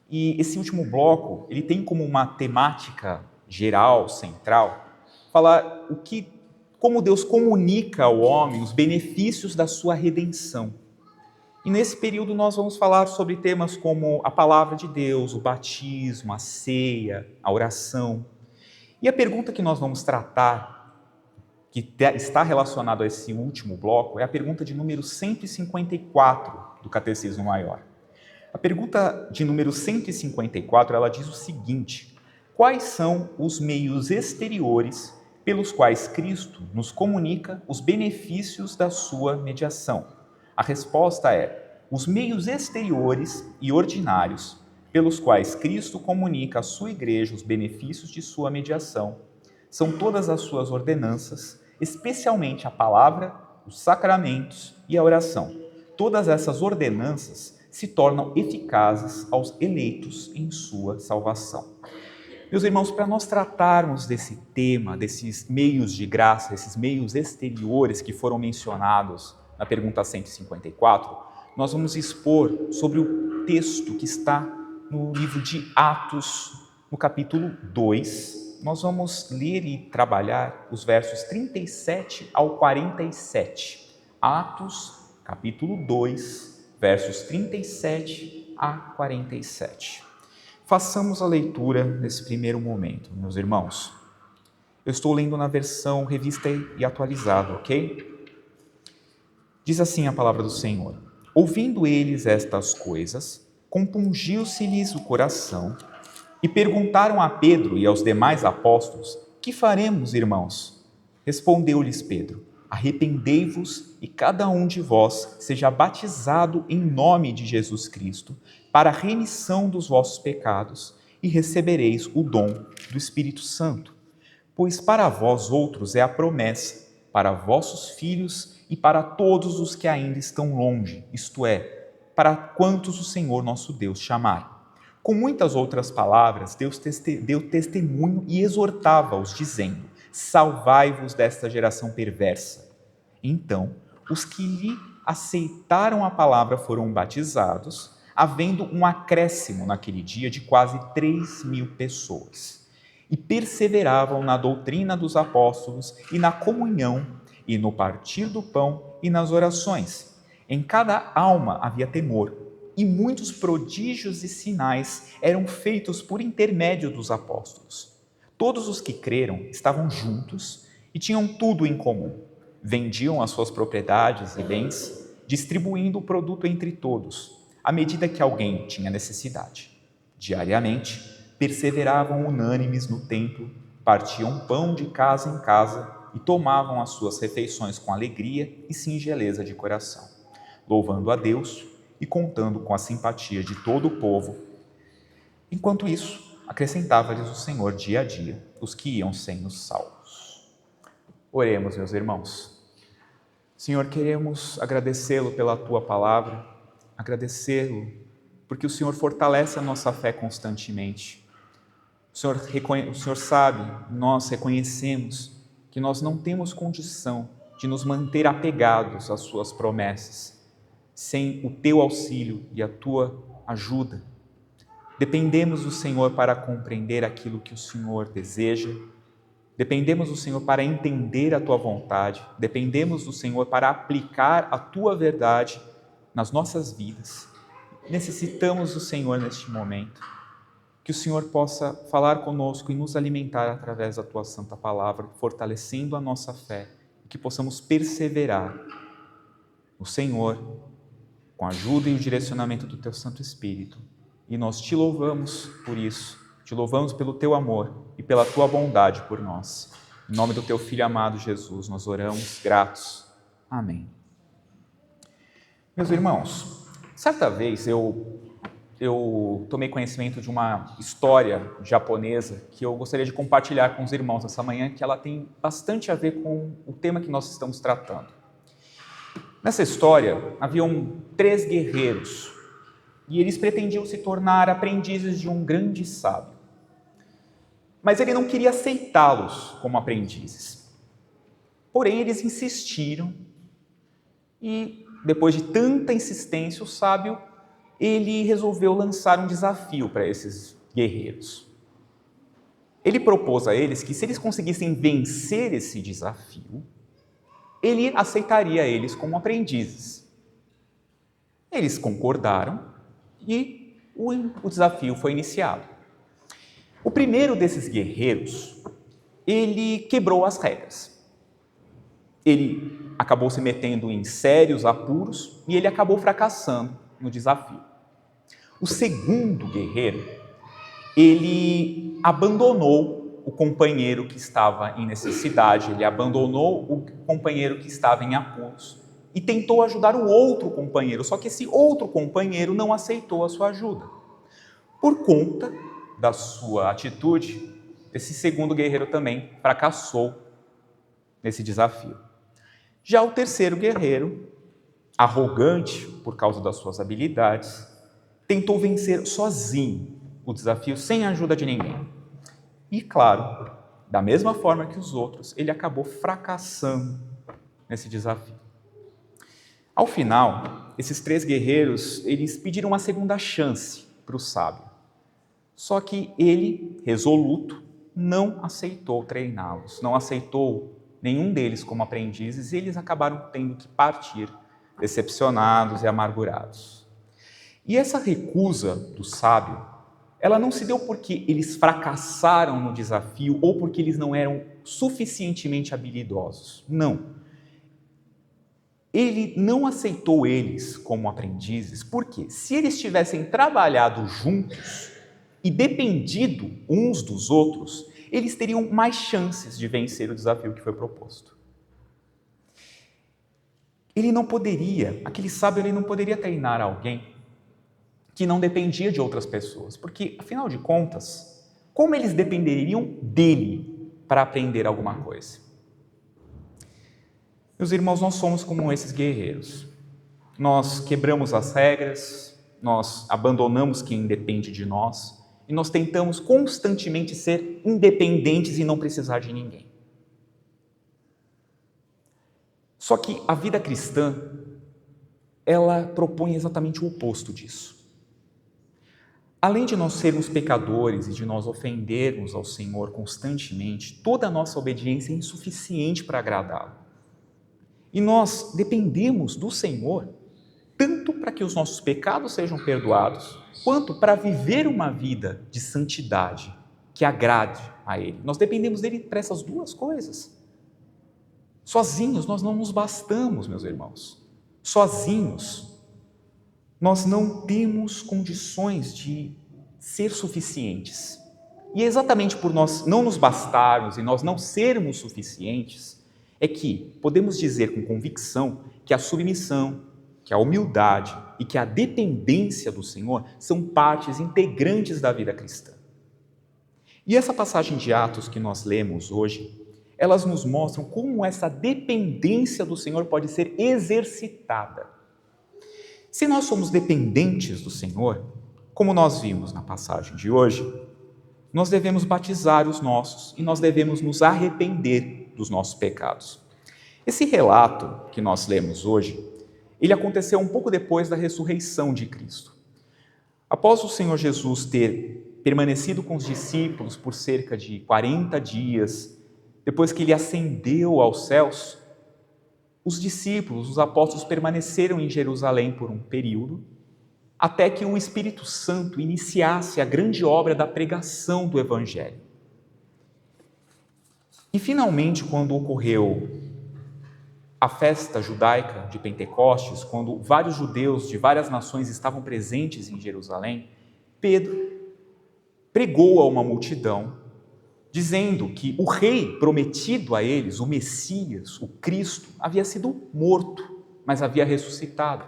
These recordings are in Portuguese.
E esse último bloco, ele tem como uma temática geral, central, falar como Deus comunica ao homem os benefícios da sua redenção. E nesse período nós vamos falar sobre temas como a palavra de Deus, o batismo, a ceia, a oração. E a pergunta que nós vamos tratar, que está relacionada a esse último bloco, é a pergunta de número 154 do Catecismo Maior. A pergunta de número 154, ela diz o seguinte: quais são os meios exteriores pelos quais Cristo nos comunica os benefícios da sua mediação? A resposta é: os meios exteriores e ordinários pelos quais Cristo comunica à sua igreja os benefícios de sua mediação são todas as suas ordenanças, especialmente a palavra, os sacramentos e a oração. Todas essas ordenanças se tornam eficazes aos eleitos em sua salvação. Meus irmãos, para nós tratarmos desse tema, desses meios de graça, esses meios exteriores que foram mencionados na pergunta 154, nós vamos expor sobre o texto que está no livro de Atos, no capítulo 2. Nós vamos ler e trabalhar os versos 37 ao 47. Atos, capítulo 2, versos 37 a 47. Façamos a leitura nesse primeiro momento, meus irmãos. Eu estou lendo na versão revista e atualizada, ok? Diz assim a palavra do Senhor: ouvindo eles estas coisas, compungiu-se-lhes o coração e perguntaram a Pedro e aos demais apóstolos: que faremos, irmãos? Respondeu-lhes Pedro: arrependei-vos e cada um de vós seja batizado em nome de Jesus Cristo para a remissão dos vossos pecados e recebereis o dom do Espírito Santo. Pois para vós outros é a promessa, para vossos filhos e para todos os que ainda estão longe, isto é, para quantos o Senhor nosso Deus chamar. Com muitas outras palavras, Deus deu testemunho e exortava-os, dizendo: salvai-vos desta geração perversa. Então, os que lhe aceitaram a palavra foram batizados, havendo um acréscimo naquele dia de quase 3.000 pessoas. E perseveravam na doutrina dos apóstolos e na comunhão, e no partir do pão e nas orações. Em cada alma havia temor, e muitos prodígios e sinais eram feitos por intermédio dos apóstolos. Todos os que creram estavam juntos e tinham tudo em comum. Vendiam as suas propriedades e bens, distribuindo o produto entre todos, à medida que alguém tinha necessidade. Diariamente, perseveravam unânimes no templo, partiam pão de casa em casa e tomavam as suas refeições com alegria e singeleza de coração, louvando a Deus e contando com a simpatia de todo o povo. Enquanto isso, acrescentava-lhes o Senhor dia a dia os que iam sendo salvos. Oremos, meus irmãos. Senhor, queremos agradecê-lo pela tua palavra, agradecê-lo porque o Senhor fortalece a nossa fé constantemente. O Senhor sabe, nós reconhecemos que nós não temos condição de nos manter apegados às suas promessas, sem o teu auxílio e a tua ajuda. Dependemos do Senhor para compreender aquilo que o Senhor deseja, dependemos do Senhor para entender a tua vontade, dependemos do Senhor para aplicar a tua verdade nas nossas vidas. Necessitamos do Senhor neste momento, que o Senhor possa falar conosco e nos alimentar através da tua santa palavra, fortalecendo a nossa fé, e que possamos perseverar no Senhor, com a ajuda e o direcionamento do teu Santo Espírito. E nós te louvamos por isso, te louvamos pelo teu amor e pela tua bondade por nós. Em nome do teu Filho amado Jesus, nós oramos gratos. Amém. Meus irmãos, certa vez eu tomei conhecimento de uma história japonesa que eu gostaria de compartilhar com os irmãos essa manhã, que ela tem bastante a ver com o tema que nós estamos tratando. Nessa história, haviam 3 guerreiros e eles pretendiam se tornar aprendizes de um grande sábio. Mas ele não queria aceitá-los como aprendizes. Porém, eles insistiram e, depois de tanta insistência, o sábio ele resolveu lançar um desafio para esses guerreiros. Ele propôs a eles que, se eles conseguissem vencer esse desafio, ele aceitaria eles como aprendizes. Eles concordaram e o desafio foi iniciado. O primeiro desses guerreiros, ele quebrou as regras. Ele acabou se metendo em sérios apuros e ele acabou fracassando no desafio. O segundo guerreiro, ele abandonou o companheiro que estava em necessidade, ele abandonou o companheiro que estava em apuros e tentou ajudar o outro companheiro, só que esse outro companheiro não aceitou a sua ajuda. Por conta da sua atitude, esse segundo guerreiro também fracassou nesse desafio. Já o terceiro guerreiro, arrogante por causa das suas habilidades, tentou vencer sozinho o desafio sem a ajuda de ninguém. E, claro, da mesma forma que os outros, ele acabou fracassando nesse desafio. Ao final, esses 3 guerreiros, eles pediram uma segunda chance para o sábio. Só que ele, resoluto, não aceitou treiná-los, não aceitou nenhum deles como aprendizes e eles acabaram tendo que partir decepcionados e amargurados. E essa recusa do sábio, ela não se deu porque eles fracassaram no desafio ou porque eles não eram suficientemente habilidosos. Não. Ele não aceitou eles como aprendizes porque, se eles tivessem trabalhado juntos e dependido uns dos outros, eles teriam mais chances de vencer o desafio que foi proposto. Aquele sábio, ele não poderia treinar alguém que não dependia de outras pessoas, porque, afinal de contas, como eles dependeriam dele para aprender alguma coisa? Meus irmãos, nós somos como esses guerreiros. Nós quebramos as regras, nós abandonamos quem depende de nós e nós tentamos constantemente ser independentes e não precisar de ninguém. Só que a vida cristã, ela propõe exatamente o oposto disso. Além de nós sermos pecadores e de nós ofendermos ao Senhor constantemente, toda a nossa obediência é insuficiente para agradá-lo. E nós dependemos do Senhor tanto para que os nossos pecados sejam perdoados, quanto para viver uma vida de santidade que agrade a Ele. Nós dependemos dele para essas duas coisas. Sozinhos nós não nos bastamos, meus irmãos. Sozinhos nós não temos condições de ser suficientes. E é exatamente por nós não nos bastarmos e nós não sermos suficientes, é que podemos dizer com convicção que a submissão, que a humildade e que a dependência do Senhor são partes integrantes da vida cristã. E essa passagem de Atos que nós lemos hoje, elas nos mostram como essa dependência do Senhor pode ser exercitada. Se nós somos dependentes do Senhor, como nós vimos na passagem de hoje, nós devemos batizar os nossos e nós devemos nos arrepender dos nossos pecados. Esse relato que nós lemos hoje, ele aconteceu um pouco depois da ressurreição de Cristo. Após o Senhor Jesus ter permanecido com os discípulos por cerca de 40 dias, depois que ele ascendeu aos céus, os discípulos, os apóstolos permaneceram em Jerusalém por um período, até que o Espírito Santo iniciasse a grande obra da pregação do Evangelho. E finalmente, quando ocorreu a festa judaica de Pentecostes, quando vários judeus de várias nações estavam presentes em Jerusalém, Pedro pregou a uma multidão, dizendo que o rei prometido a eles, o Messias, o Cristo, havia sido morto, mas havia ressuscitado.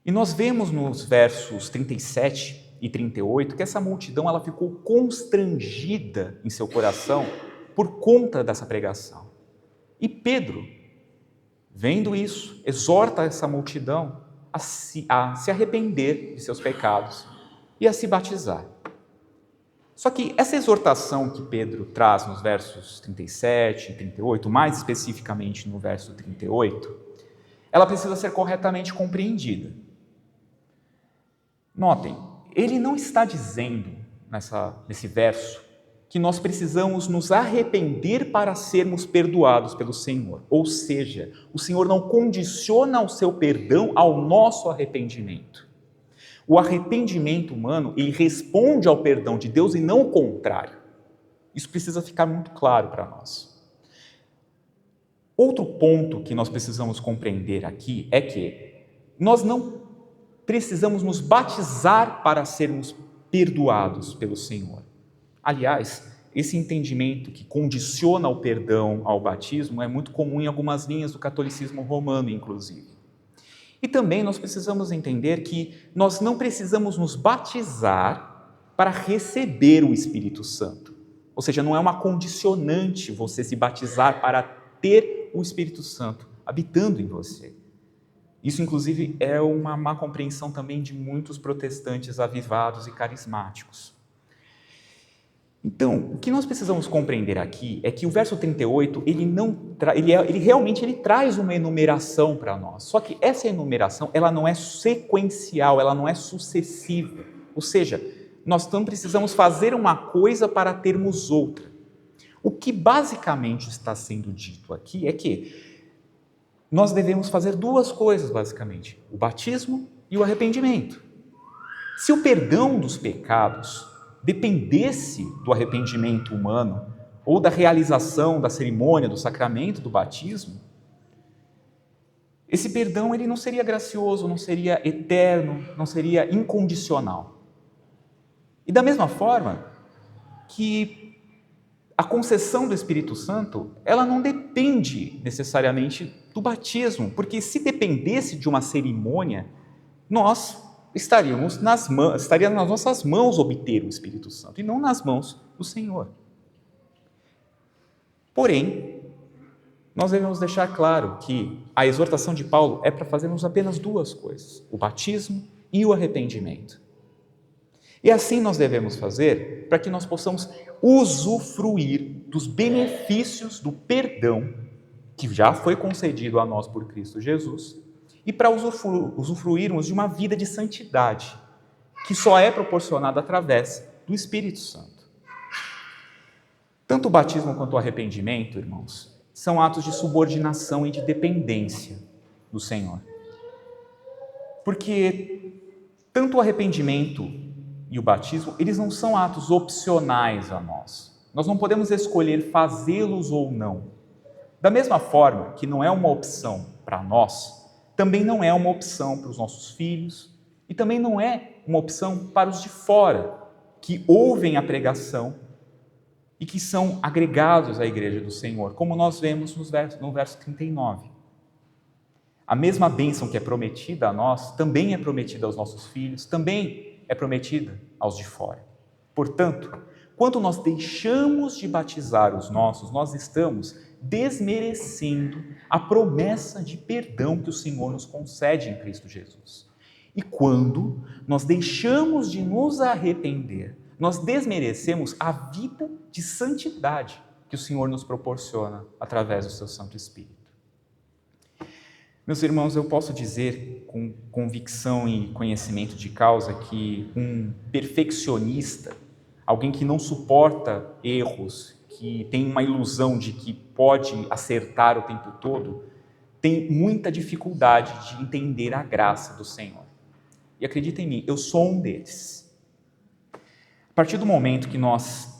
E nós vemos nos versos 37 e 38 que essa multidão ela ficou constrangida em seu coração por conta dessa pregação. E Pedro, vendo isso, exorta essa multidão a se arrepender de seus pecados e a se batizar. Só que essa exortação que Pedro traz nos versos 37 e 38, mais especificamente no verso 38, ela precisa ser corretamente compreendida. Notem, ele não está dizendo nesse verso que nós precisamos nos arrepender para sermos perdoados pelo Senhor. Ou seja, o Senhor não condiciona o seu perdão ao nosso arrependimento. O arrependimento humano, ele responde ao perdão de Deus e não o contrário. Isso precisa ficar muito claro para nós. Outro ponto que nós precisamos compreender aqui é que nós não precisamos nos batizar para sermos perdoados pelo Senhor. Aliás, esse entendimento que condiciona o perdão ao batismo é muito comum em algumas linhas do catolicismo romano, inclusive. E também nós precisamos entender que nós não precisamos nos batizar para receber o Espírito Santo. Ou seja, não é uma condicionante você se batizar para ter o Espírito Santo habitando em você. Isso, inclusive, é uma má compreensão também de muitos protestantes avivados e carismáticos. Então, o que nós precisamos compreender aqui é que o verso 38, ele realmente traz uma enumeração para nós. Só que essa enumeração, ela não é sequencial, ela não é sucessiva. Ou seja, nós não precisamos fazer uma coisa para termos outra. O que basicamente está sendo dito aqui é que nós devemos fazer duas coisas, basicamente: o batismo e o arrependimento. Se o perdão dos pecados dependesse do arrependimento humano ou da realização da cerimônia, do sacramento do batismo, esse perdão ele não seria gracioso, não seria eterno, não seria incondicional. E da mesma forma que a concessão do Espírito Santo, ela não depende necessariamente do batismo, porque se dependesse de uma cerimônia, nós estaria nas nossas mãos obter o Espírito Santo, e não nas mãos do Senhor. Porém, nós devemos deixar claro que a exortação de Paulo é para fazermos apenas duas coisas: o batismo e o arrependimento. E assim nós devemos fazer para que nós possamos usufruir dos benefícios do perdão que já foi concedido a nós por Cristo Jesus, e para usufruirmos de uma vida de santidade, que só é proporcionada através do Espírito Santo. Tanto o batismo quanto o arrependimento, irmãos, são atos de subordinação e de dependência do Senhor. Porque tanto o arrependimento e o batismo, eles não são atos opcionais a nós. Nós não podemos escolher fazê-los ou não. Da mesma forma que não é uma opção para nós, também não é uma opção para os nossos filhos e também não é uma opção para os de fora, que ouvem a pregação e que são agregados à igreja do Senhor, como nós vemos no verso 39. A mesma bênção que é prometida a nós, também é prometida aos nossos filhos, também é prometida aos de fora. Portanto, quando nós deixamos de batizar os nossos, nós estamos desmerecendo a promessa de perdão que o Senhor nos concede em Cristo Jesus. E quando nós deixamos de nos arrepender, nós desmerecemos a vida de santidade que o Senhor nos proporciona através do seu Santo Espírito. Meus irmãos, eu posso dizer com convicção e conhecimento de causa que um perfeccionista, alguém que não suporta erros, que tem uma ilusão de que pode acertar o tempo todo, tem muita dificuldade de entender a graça do Senhor. E acredita em mim, eu sou um deles. A partir do momento que nós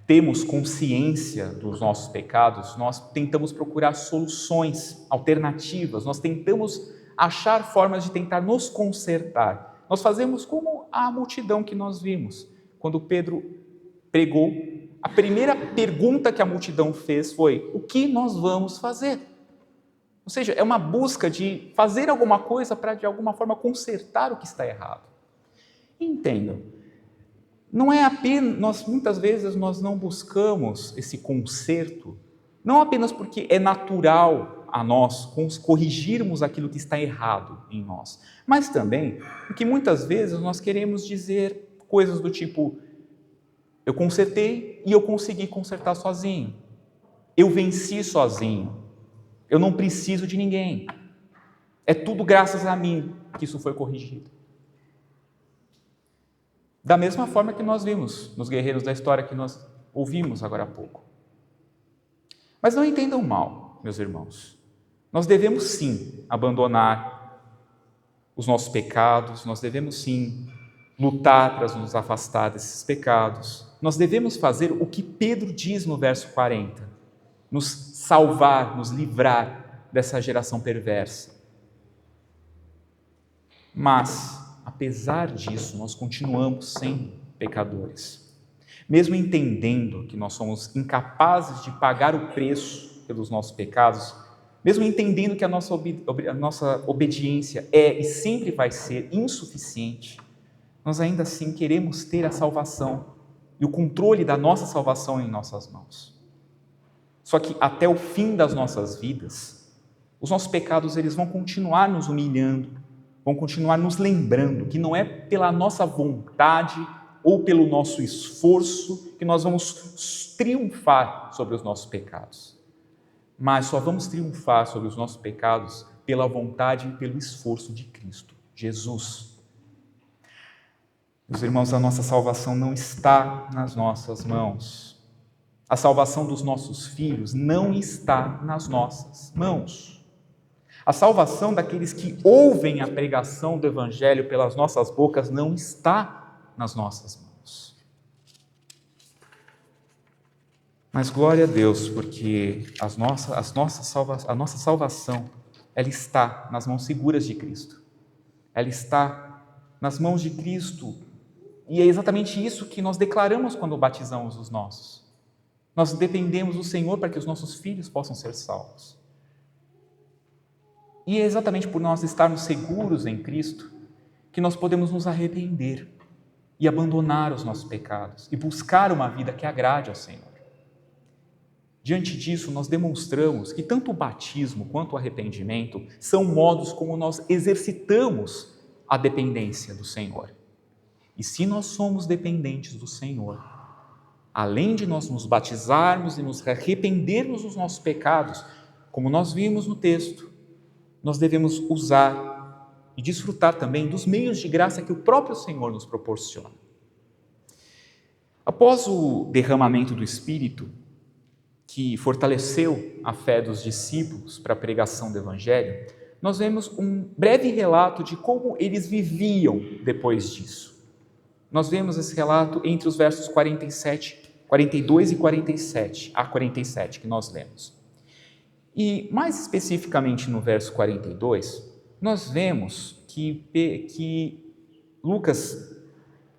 temos consciência dos nossos pecados, nós tentamos procurar soluções alternativas, nós tentamos achar formas de tentar nos consertar. Nós fazemos como a multidão que nós vimos. Quando Pedro pregou, a primeira pergunta que a multidão fez foi: o que nós vamos fazer? Ou seja, é uma busca de fazer alguma coisa para, de alguma forma, consertar o que está errado. E entendam, não é apenas, muitas vezes nós não buscamos esse conserto, não apenas porque é natural a nós corrigirmos aquilo que está errado em nós, mas também porque muitas vezes nós queremos dizer coisas do tipo: eu consertei e eu consegui consertar sozinho, eu venci sozinho, eu não preciso de ninguém, é tudo graças a mim que isso foi corrigido. Da mesma forma que nós vimos nos guerreiros da história que nós ouvimos agora há pouco. Mas não entendam mal, meus irmãos. Nós devemos sim abandonar os nossos pecados, nós devemos sim lutar para nos afastar desses pecados. Nós devemos fazer o que Pedro diz no verso 40, nos salvar, nos livrar dessa geração perversa. Mas, apesar disso, nós continuamos sendo pecadores. Mesmo entendendo que nós somos incapazes de pagar o preço pelos nossos pecados, mesmo entendendo que a nossa obediência é e sempre vai ser insuficiente, nós ainda assim queremos ter a salvação e o controle da nossa salvação em nossas mãos. Só que até o fim das nossas vidas, os nossos pecados eles vão continuar nos humilhando, vão continuar nos lembrando que não é pela nossa vontade ou pelo nosso esforço que nós vamos triunfar sobre os nossos pecados. Mas só vamos triunfar sobre os nossos pecados pela vontade e pelo esforço de Cristo, Jesus. Meus irmãos, a nossa salvação não está nas nossas mãos. A salvação dos nossos filhos não está nas nossas mãos. A salvação daqueles que ouvem a pregação do Evangelho pelas nossas bocas não está nas nossas mãos. Mas glória a Deus, porque a nossa salvação, ela está nas mãos seguras de Cristo. Ela está nas mãos de Cristo. E é exatamente isso que nós declaramos quando batizamos os nossos. Nós dependemos do Senhor para que os nossos filhos possam ser salvos. E é exatamente por nós estarmos seguros em Cristo que nós podemos nos arrepender e abandonar os nossos pecados e buscar uma vida que agrade ao Senhor. Diante disso, nós demonstramos que tanto o batismo quanto o arrependimento são modos como nós exercitamos a dependência do Senhor. E se nós somos dependentes do Senhor, além de nós nos batizarmos e nos arrependermos dos nossos pecados, como nós vimos no texto, nós devemos usar e desfrutar também dos meios de graça que o próprio Senhor nos proporciona. Após o derramamento do Espírito, que fortaleceu a fé dos discípulos para a pregação do Evangelho, nós vemos um breve relato de como eles viviam depois disso. Nós vemos esse relato entre os versos 42 e 47, a 47 que nós lemos. E mais especificamente no verso 42, nós vemos que Lucas,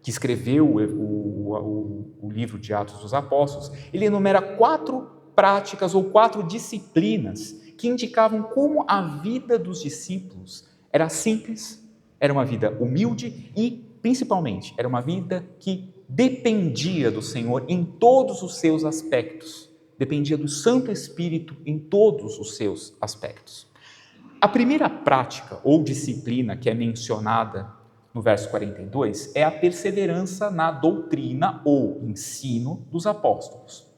que escreveu o livro de Atos dos Apóstolos, ele enumera 4 práticas ou 4 disciplinas que indicavam como a vida dos discípulos era simples, era uma vida humilde e, principalmente, era uma vida que dependia do Senhor em todos os seus aspectos, dependia do Santo Espírito em todos os seus aspectos. A primeira prática ou disciplina que é mencionada no verso 42 é a perseverança na doutrina ou ensino dos apóstolos.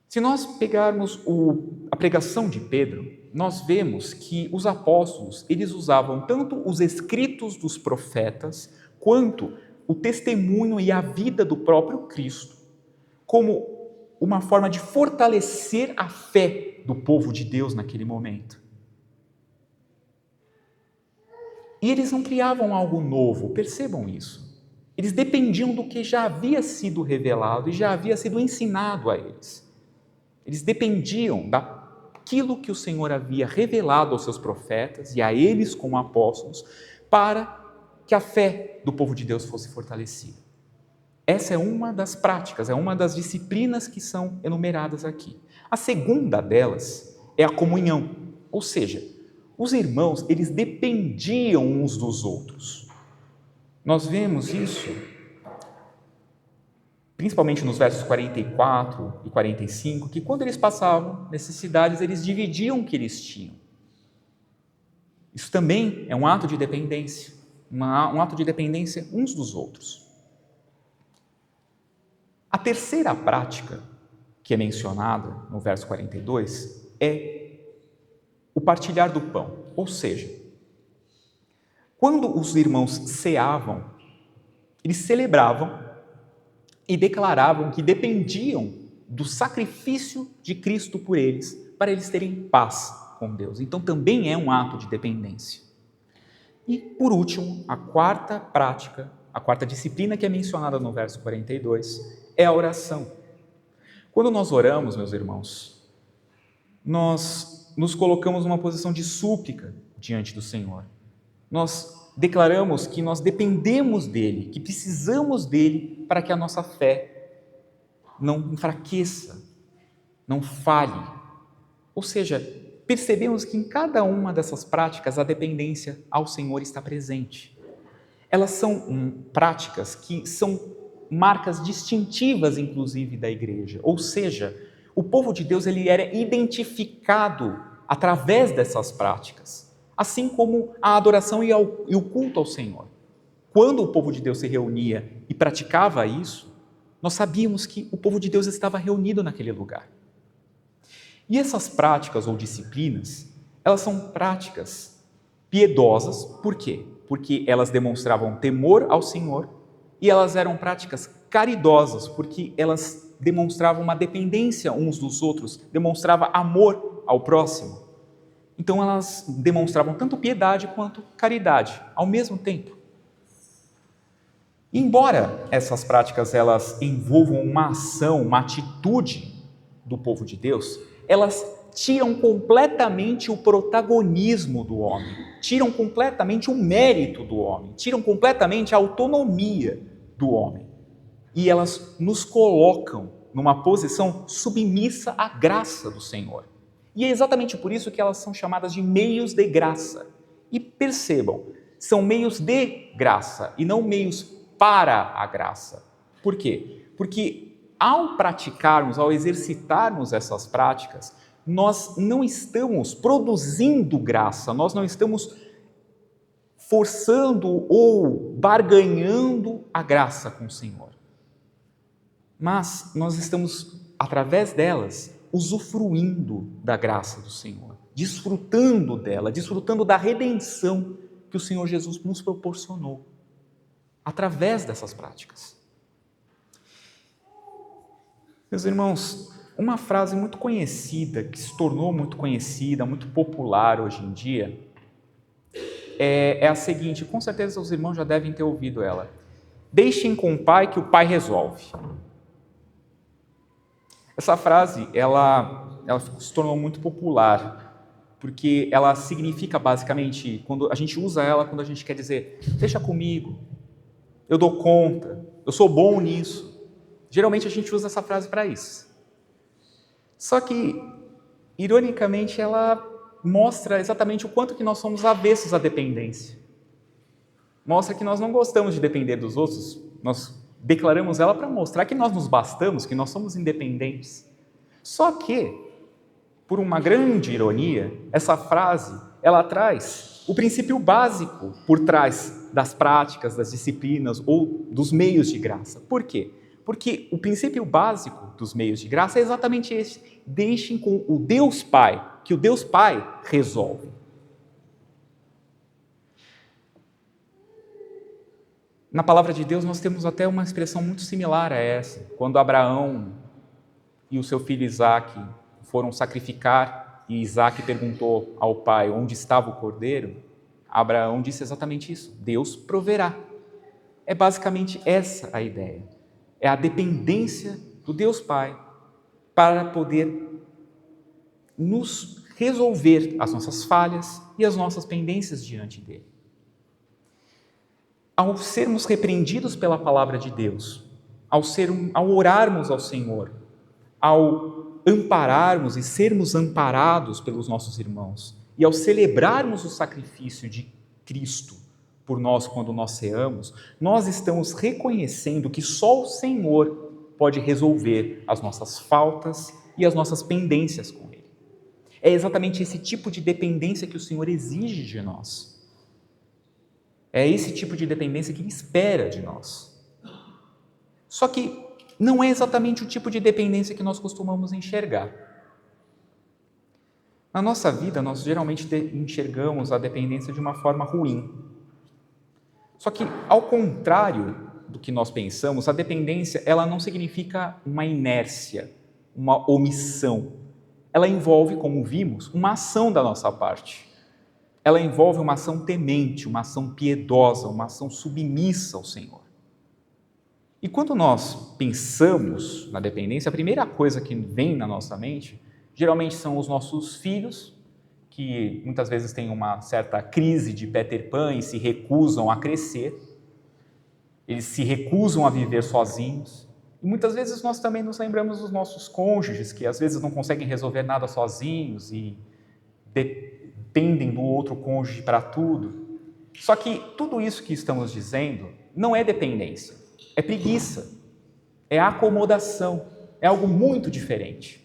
Se nós pegarmos a pregação de Pedro, nós vemos que os apóstolos, eles usavam tanto os escritos dos profetas, quanto o testemunho e a vida do próprio Cristo, como uma forma de fortalecer a fé do povo de Deus naquele momento. E eles não criavam algo novo, percebam isso. Eles dependiam do que já havia sido revelado e já havia sido ensinado a eles. Eles dependiam daquilo que o Senhor havia revelado aos seus profetas e a eles como apóstolos, para que a fé do povo de Deus fosse fortalecida. Essa é uma das práticas, é uma das disciplinas que são enumeradas aqui. A segunda delas é a comunhão, ou seja, os irmãos, eles dependiam uns dos outros. Nós vemos isso, principalmente nos versos 44 e 45, que quando eles passavam necessidades, eles dividiam o que eles tinham. Isso também é um ato de dependência, um ato de dependência uns dos outros. A terceira prática que é mencionada no verso 42 é o partilhar do pão, ou seja, quando os irmãos ceavam, Eles celebravam e declaravam que dependiam do sacrifício de Cristo por eles, para eles terem paz com Deus. Então também é um ato de dependência. E, por último, a quarta prática, a quarta disciplina que é mencionada no verso 42, é a oração. Quando nós oramos, meus irmãos, nós nos colocamos numa posição de súplica diante do Senhor. Nós declaramos que nós dependemos dEle, que precisamos dEle para que a nossa fé não enfraqueça, não falhe. Ou seja, percebemos que em cada uma dessas práticas a dependência ao Senhor está presente. Elas são práticas que são marcas distintivas, inclusive, da igreja. Ou seja, o povo de Deus ele era identificado através dessas práticas, assim como a adoração e o culto ao Senhor. Quando o povo de Deus se reunia e praticava isso, nós sabíamos que o povo de Deus estava reunido naquele lugar. E essas práticas ou disciplinas, elas são práticas piedosas, por quê? Porque elas demonstravam temor ao Senhor e elas eram práticas caridosas, porque elas demonstravam uma dependência uns dos outros, demonstrava amor ao próximo. Então elas demonstravam tanto piedade quanto caridade, ao mesmo tempo. Embora essas práticas elas envolvam uma ação, uma atitude do povo de Deus, elas tiram completamente o protagonismo do homem, tiram completamente o mérito do homem, tiram completamente a autonomia do homem. E elas nos colocam numa posição submissa à graça do Senhor. E é exatamente por isso que elas são chamadas de meios de graça. E percebam, são meios de graça e não meios para a graça. Por quê? Porque ao praticarmos, ao exercitarmos essas práticas, nós não estamos produzindo graça, nós não estamos forçando ou barganhando a graça com o Senhor. Mas nós estamos, através delas, usufruindo da graça do Senhor, desfrutando dela, desfrutando da redenção que o Senhor Jesus nos proporcionou, através dessas práticas. Meus irmãos, uma frase muito conhecida, que se tornou muito conhecida, muito popular hoje em dia, é a seguinte, com certeza os irmãos já devem ter ouvido ela: deixem com o Pai que o Pai resolve. Essa frase, ela se tornou muito popular, porque ela significa basicamente, quando a gente usa ela quando a gente quer dizer, deixa comigo, eu dou conta, eu sou bom nisso. Geralmente a gente usa essa frase para isso. Só que, ironicamente, ela mostra exatamente o quanto que nós somos avessos à dependência. Mostra que nós não gostamos de depender dos outros, nós declaramos ela para mostrar que nós nos bastamos, que nós somos independentes. Só que, por uma grande ironia, essa frase, ela traz o princípio básico por trás das práticas, das disciplinas ou dos meios de graça. Por quê? Porque o princípio básico dos meios de graça é exatamente esse: deixem com o Deus Pai, que o Deus Pai resolve. Na palavra de Deus nós temos até uma expressão muito similar a essa. Quando Abraão e o seu filho Isaque foram sacrificar e Isaque perguntou ao pai onde estava o cordeiro, Abraão disse exatamente isso: Deus proverá. É basicamente essa a ideia. É a dependência do Deus Pai para poder nos resolver as nossas falhas e as nossas pendências diante dele. Ao sermos repreendidos pela palavra de Deus, ao orarmos ao Senhor, ao ampararmos e sermos amparados pelos nossos irmãos e ao celebrarmos o sacrifício de Cristo por nós quando nós ceamos, nós estamos reconhecendo que só o Senhor pode resolver as nossas faltas e as nossas pendências com Ele. É exatamente esse tipo de dependência que o Senhor exige de nós. É esse tipo de dependência que Ele espera de nós. Só que não é exatamente o tipo de dependência que nós costumamos enxergar. Na nossa vida, nós geralmente enxergamos a dependência de uma forma ruim. Só que, ao contrário do que nós pensamos, a dependência ela não significa uma inércia, uma omissão. Ela envolve, como vimos, uma ação da nossa parte. Ela envolve uma ação temente, uma ação piedosa, uma ação submissa ao Senhor. E quando nós pensamos na dependência, a primeira coisa que vem na nossa mente, geralmente são os nossos filhos, que muitas vezes têm uma certa crise de Peter Pan e se recusam a crescer, eles se recusam a viver sozinhos. E muitas vezes nós também nos lembramos dos nossos cônjuges, que às vezes não conseguem resolver nada sozinhos e dependem do outro cônjuge para tudo. Só que tudo isso que estamos dizendo não é dependência, é preguiça, é acomodação, é algo muito diferente.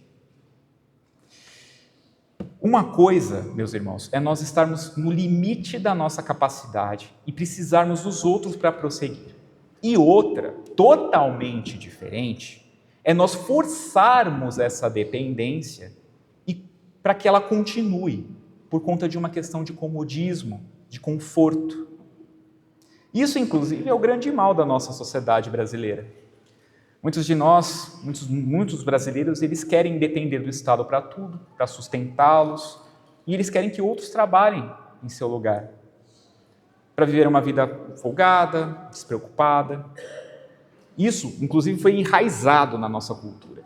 Uma coisa, meus irmãos, é nós estarmos no limite da nossa capacidade e precisarmos dos outros para prosseguir. E outra, totalmente diferente, é nós forçarmos essa dependência para que ela continue, por conta de uma questão de comodismo, de conforto. Isso, inclusive, é o grande mal da nossa sociedade brasileira. Muitos de nós, muitos brasileiros, eles querem depender do Estado para tudo, para sustentá-los, e eles querem que outros trabalhem em seu lugar, para viver uma vida folgada, despreocupada. Isso, inclusive, foi enraizado na nossa cultura.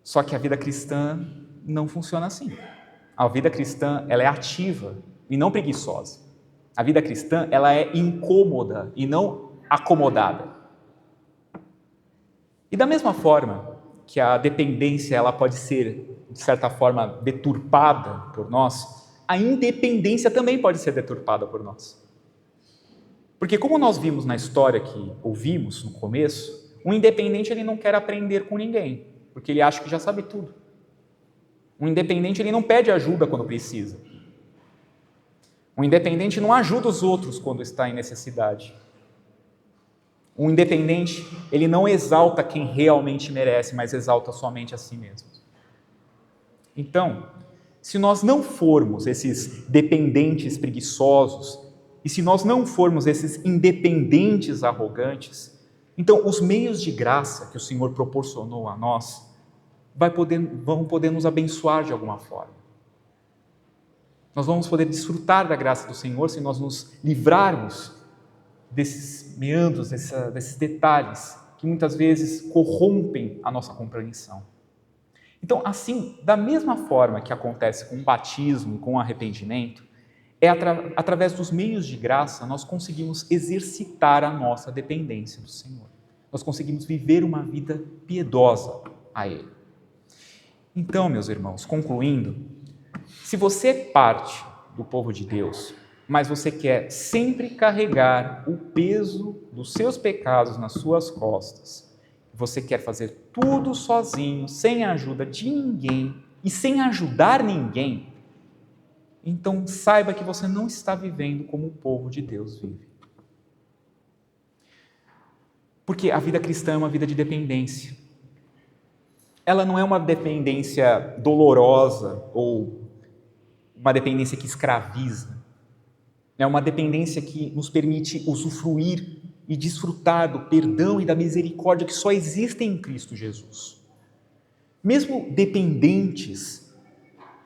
Só que a vida cristã não funciona assim. A vida cristã, ela é ativa e não preguiçosa. A vida cristã, ela é incômoda e não acomodada. E da mesma forma que a dependência ela pode ser, de certa forma, deturpada por nós, a independência também pode ser deturpada por nós. Porque como nós vimos na história que ouvimos no começo, um independente ele não quer aprender com ninguém, porque ele acha que já sabe tudo. Um independente ele não pede ajuda quando precisa. Um independente não ajuda os outros quando está em necessidade. Um independente, ele não exalta quem realmente merece, mas exalta somente a si mesmo. Então, se nós não formos esses dependentes preguiçosos, e se nós não formos esses independentes arrogantes, então os meios de graça que o Senhor proporcionou a nós vão poder nos abençoar de alguma forma. Nós vamos poder desfrutar da graça do Senhor se nós nos livrarmos desses meandros, desses detalhes que muitas vezes corrompem a nossa compreensão. Então, assim, da mesma forma que acontece com o batismo e com o arrependimento, através dos meios de graça nós conseguimos exercitar a nossa dependência do Senhor. Nós conseguimos viver uma vida piedosa a Ele. Então, meus irmãos, concluindo, se você é parte do povo de Deus, mas você quer sempre carregar o peso dos seus pecados nas suas costas, você quer fazer tudo sozinho, sem a ajuda de ninguém e sem ajudar ninguém, então saiba que você não está vivendo como o povo de Deus vive. Porque a vida cristã é uma vida de dependência. Ela não é uma dependência dolorosa ou uma dependência que escraviza. É uma dependência que nos permite usufruir e desfrutar do perdão e da misericórdia que só existem em Cristo Jesus. Mesmo dependentes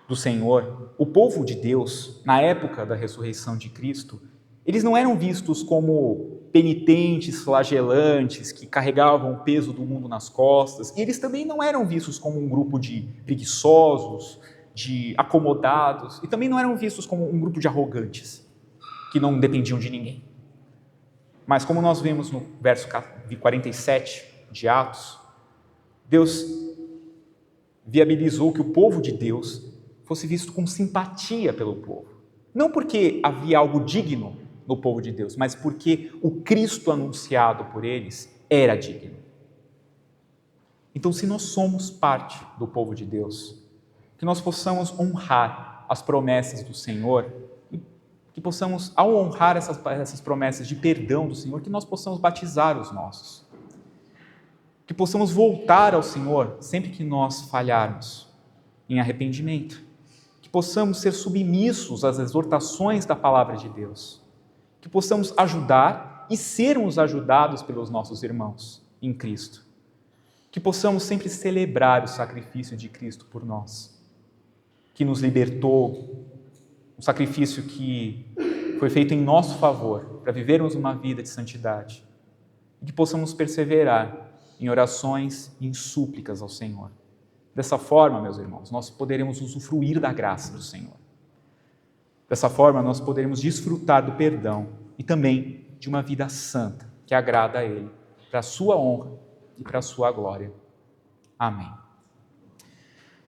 do Senhor, o povo de Deus, na época da ressurreição de Cristo, eles não eram vistos como penitentes, flagelantes, que carregavam o peso do mundo nas costas, e eles também não eram vistos como um grupo de preguiçosos, de acomodados, e também não eram vistos como um grupo de arrogantes, que não dependiam de ninguém. Mas como nós vemos no verso 47 de Atos, Deus viabilizou que o povo de Deus fosse visto com simpatia pelo povo. Não porque havia algo digno no povo de Deus, mas porque o Cristo anunciado por eles era digno. Então, se nós somos parte do povo de Deus, que nós possamos honrar as promessas do Senhor, que possamos, ao honrar essas promessas de perdão do Senhor, que nós possamos batizar os nossos. Que possamos voltar ao Senhor sempre que nós falharmos em arrependimento. Que possamos ser submissos às exortações da palavra de Deus. Que possamos ajudar e sermos ajudados pelos nossos irmãos em Cristo. Que possamos sempre celebrar o sacrifício de Cristo por nós, que nos libertou, um sacrifício que foi feito em nosso favor, para vivermos uma vida de santidade, e que possamos perseverar em orações e em súplicas ao Senhor. Dessa forma, meus irmãos, nós poderemos usufruir da graça do Senhor. Dessa forma, nós poderemos desfrutar do perdão e também de uma vida santa, que agrada a Ele, para a sua honra e para a sua glória. Amém.